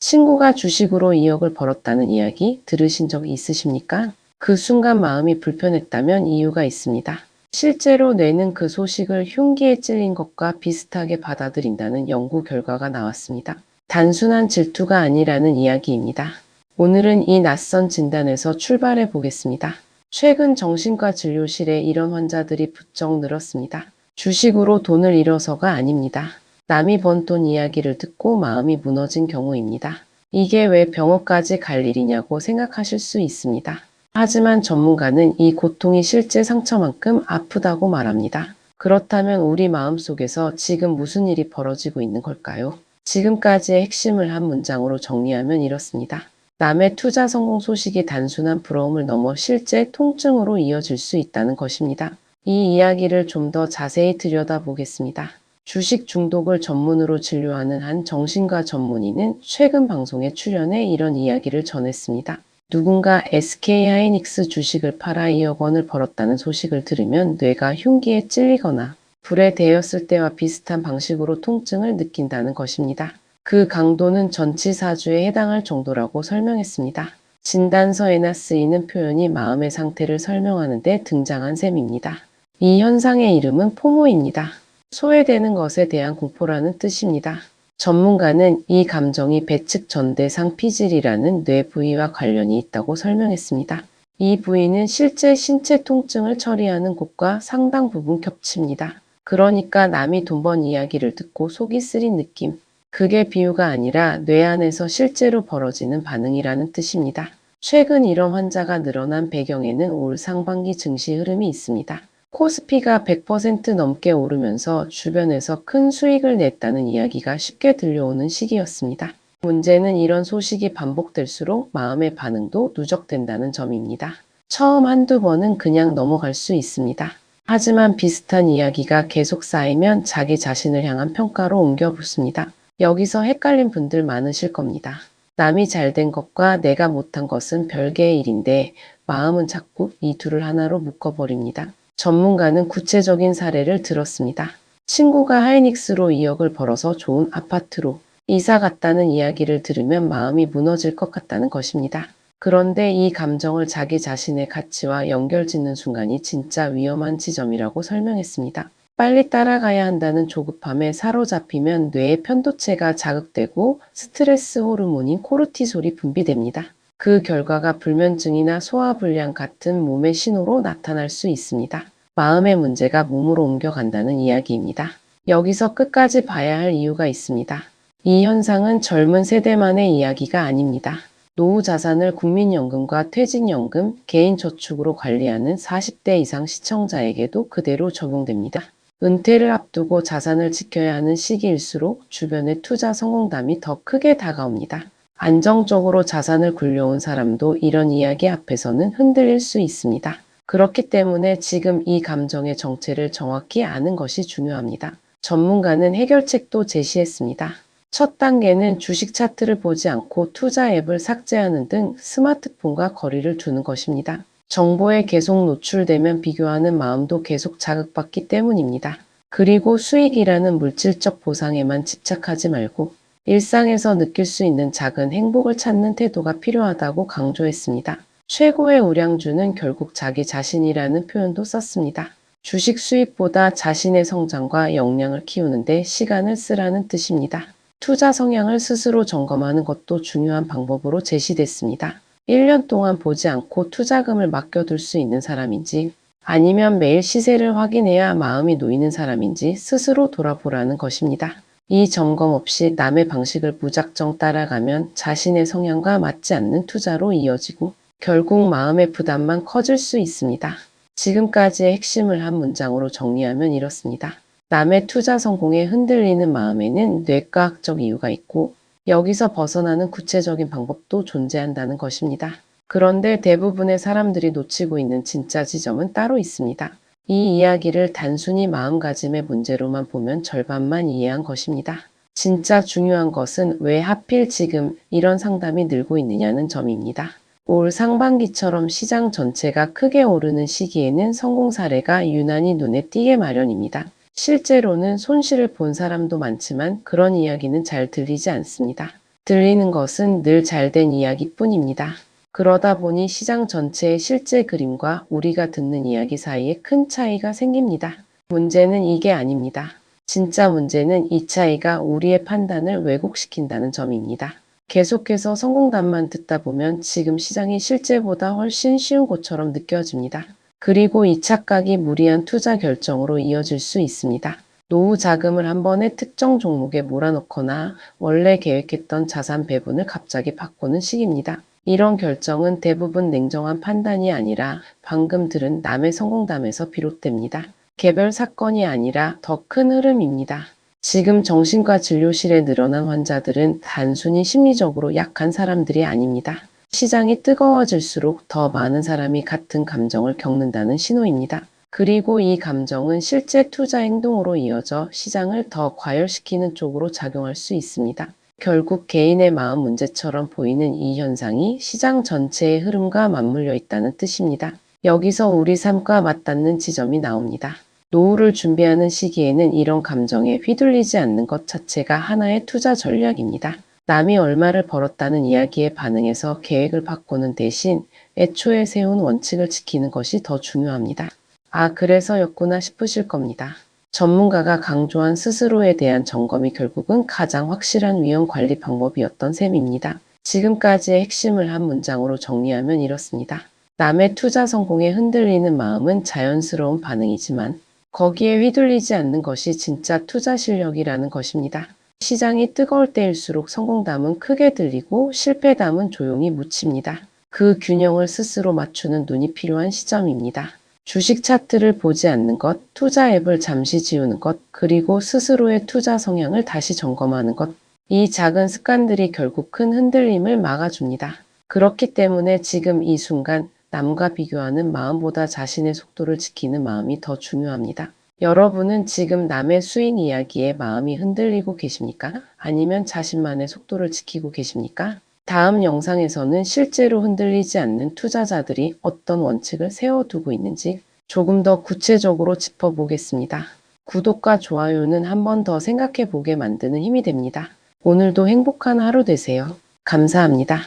친구가 주식으로 2억을 벌었다는 이야기 들으신 적 있으십니까? 그 순간 마음이 불편했다면 이유가 있습니다. 실제로 뇌는 그 소식을 흉기에 찔린 것과 비슷하게 받아들인다는 연구 결과가 나왔습니다. 단순한 질투가 아니라는 이야기입니다. 오늘은 이 낯선 진단에서 출발해 보겠습니다. 최근 정신과 진료실에 이런 환자들이 부쩍 늘었습니다. 주식으로 돈을 잃어서가 아닙니다. 남이 번 돈 이야기를 듣고 마음이 무너진 경우입니다. 이게 왜 병원까지 갈 일이냐고 생각하실 수 있습니다. 하지만 전문가는 이 고통이 실제 상처만큼 아프다고 말합니다. 그렇다면 우리 마음속에서 지금 무슨 일이 벌어지고 있는 걸까요? 지금까지의 핵심을 한 문장으로 정리하면 이렇습니다. 남의 투자 성공 소식이 단순한 부러움을 넘어 실제 통증으로 이어질 수 있다는 것입니다. 이 이야기를 좀 더 자세히 들여다보겠습니다. 주식 중독을 전문으로 진료하는 한 정신과 전문의는 최근 방송에 출연해 이런 이야기를 전했습니다. 누군가 SK하이닉스 주식을 팔아 2억 원을 벌었다는 소식을 들으면 뇌가 흉기에 찔리거나 불에 데였을 때와 비슷한 방식으로 통증을 느낀다는 것입니다. 그 강도는 전치사주에 해당할 정도라고 설명했습니다. 진단서에나 쓰이는 표현이 마음의 상태를 설명하는 데 등장한 셈입니다. 이 현상의 이름은 포모입니다. 소외되는 것에 대한 공포라는 뜻입니다. 전문가는 이 감정이 배측 전대상 피질이라는 뇌 부위와 관련이 있다고 설명했습니다. 이 부위는 실제 신체 통증을 처리하는 곳과 상당 부분 겹칩니다. 그러니까 남이 돈 번 이야기를 듣고 속이 쓰린 느낌. 그게 비유가 아니라 뇌 안에서 실제로 벌어지는 반응이라는 뜻입니다. 최근 이런 환자가 늘어난 배경에는 올 상반기 증시 흐름이 있습니다. 코스피가 100% 넘게 오르면서 주변에서 큰 수익을 냈다는 이야기가 쉽게 들려오는 시기였습니다. 문제는 이런 소식이 반복될수록 마음의 반응도 누적된다는 점입니다. 처음 한두 번은 그냥 넘어갈 수 있습니다. 하지만 비슷한 이야기가 계속 쌓이면 자기 자신을 향한 평가로 옮겨 붙습니다. 여기서 헷갈린 분들 많으실 겁니다. 남이 잘된 것과 내가 못한 것은 별개의 일인데 마음은 자꾸 이 둘을 하나로 묶어버립니다. 전문가는 구체적인 사례를 들었습니다. 친구가 하이닉스로 2억을 벌어서 좋은 아파트로 이사 갔다는 이야기를 들으면 마음이 무너질 것 같다는 것입니다. 그런데 이 감정을 자기 자신의 가치와 연결짓는 순간이 진짜 위험한 지점이라고 설명했습니다. 빨리 따라가야 한다는 조급함에 사로잡히면 뇌의 편도체가 자극되고 스트레스 호르몬인 코르티솔이 분비됩니다. 그 결과가 불면증이나 소화불량 같은 몸의 신호로 나타날 수 있습니다. 마음의 문제가 몸으로 옮겨간다는 이야기입니다. 여기서 끝까지 봐야 할 이유가 있습니다. 이 현상은 젊은 세대만의 이야기가 아닙니다. 노후 자산을 국민연금과 퇴직연금, 개인저축으로 관리하는 40대 이상 시청자에게도 그대로 적용됩니다. 은퇴를 앞두고 자산을 지켜야 하는 시기일수록 주변의 투자 성공담이 더 크게 다가옵니다. 안정적으로 자산을 굴려온 사람도 이런 이야기 앞에서는 흔들릴 수 있습니다. 그렇기 때문에 지금 이 감정의 정체를 정확히 아는 것이 중요합니다. 전문가는 해결책도 제시했습니다. 첫 단계는 주식 차트를 보지 않고 투자 앱을 삭제하는 등 스마트폰과 거리를 두는 것입니다. 정보에 계속 노출되면 비교하는 마음도 계속 자극받기 때문입니다. 그리고 수익이라는 물질적 보상에만 집착하지 말고 일상에서 느낄 수 있는 작은 행복을 찾는 태도가 필요하다고 강조했습니다. 최고의 우량주는 결국 자기 자신이라는 표현도 썼습니다. 주식 수익보다 자신의 성장과 역량을 키우는데 시간을 쓰라는 뜻입니다. 투자 성향을 스스로 점검하는 것도 중요한 방법으로 제시됐습니다. 1년 동안 보지 않고 투자금을 맡겨둘 수 있는 사람인지 아니면 매일 시세를 확인해야 마음이 놓이는 사람인지 스스로 돌아보라는 것입니다. 이 점검 없이 남의 방식을 무작정 따라가면 자신의 성향과 맞지 않는 투자로 이어지고 결국 마음의 부담만 커질 수 있습니다. 지금까지의 핵심을 한 문장으로 정리하면 이렇습니다. 남의 투자 성공에 흔들리는 마음에는 뇌과학적 이유가 있고 여기서 벗어나는 구체적인 방법도 존재한다는 것입니다. 그런데 대부분의 사람들이 놓치고 있는 진짜 지점은 따로 있습니다. 이 이야기를 단순히 마음가짐의 문제로만 보면 절반만 이해한 것입니다. 진짜 중요한 것은 왜 하필 지금 이런 상담이 늘고 있느냐는 점입니다. 올 상반기처럼 시장 전체가 크게 오르는 시기에는 성공 사례가 유난히 눈에 띄게 마련입니다. 실제로는 손실을 본 사람도 많지만 그런 이야기는 잘 들리지 않습니다. 들리는 것은 늘 잘된 이야기뿐입니다. 그러다 보니 시장 전체의 실제 그림과 우리가 듣는 이야기 사이에 큰 차이가 생깁니다. 문제는 이게 아닙니다. 진짜 문제는 이 차이가 우리의 판단을 왜곡시킨다는 점입니다. 계속해서 성공담만 듣다 보면 지금 시장이 실제보다 훨씬 쉬운 곳처럼 느껴집니다. 그리고 이 착각이 무리한 투자 결정으로 이어질 수 있습니다. 노후 자금을 한 번에 특정 종목에 몰아넣거나 원래 계획했던 자산 배분을 갑자기 바꾸는 식입니다. 이런 결정은 대부분 냉정한 판단이 아니라 방금 들은 남의 성공담에서 비롯됩니다. 개별 사건이 아니라 더 큰 흐름입니다. 지금 정신과 진료실에 늘어난 환자들은 단순히 심리적으로 약한 사람들이 아닙니다. 시장이 뜨거워질수록 더 많은 사람이 같은 감정을 겪는다는 신호입니다. 그리고 이 감정은 실제 투자 행동으로 이어져 시장을 더 과열시키는 쪽으로 작용할 수 있습니다. 결국 개인의 마음 문제처럼 보이는 이 현상이 시장 전체의 흐름과 맞물려 있다는 뜻입니다. 여기서 우리 삶과 맞닿는 지점이 나옵니다. 노후를 준비하는 시기에는 이런 감정에 휘둘리지 않는 것 자체가 하나의 투자 전략입니다. 남이 얼마를 벌었다는 이야기에 반응해서 계획을 바꾸는 대신 애초에 세운 원칙을 지키는 것이 더 중요합니다. 아, 그래서였구나 싶으실 겁니다. 전문가가 강조한 스스로에 대한 점검이 결국은 가장 확실한 위험 관리 방법이었던 셈입니다. 지금까지의 핵심을 한 문장으로 정리하면 이렇습니다. 남의 투자 성공에 흔들리는 마음은 자연스러운 반응이지만 거기에 휘둘리지 않는 것이 진짜 투자 실력이라는 것입니다. 시장이 뜨거울 때일수록 성공담은 크게 들리고 실패담은 조용히 묻힙니다. 그 균형을 스스로 맞추는 눈이 필요한 시점입니다. 주식 차트를 보지 않는 것, 투자 앱을 잠시 지우는 것, 그리고 스스로의 투자 성향을 다시 점검하는 것. 이 작은 습관들이 결국 큰 흔들림을 막아줍니다. 그렇기 때문에 지금 이 순간 남과 비교하는 마음보다 자신의 속도를 지키는 마음이 더 중요합니다. 여러분은 지금 남의 수익 이야기에 마음이 흔들리고 계십니까? 아니면 자신만의 속도를 지키고 계십니까? 다음 영상에서는 실제로 흔들리지 않는 투자자들이 어떤 원칙을 세워두고 있는지 조금 더 구체적으로 짚어보겠습니다. 구독과 좋아요는 한 번 더 생각해보게 만드는 힘이 됩니다. 오늘도 행복한 하루 되세요. 감사합니다.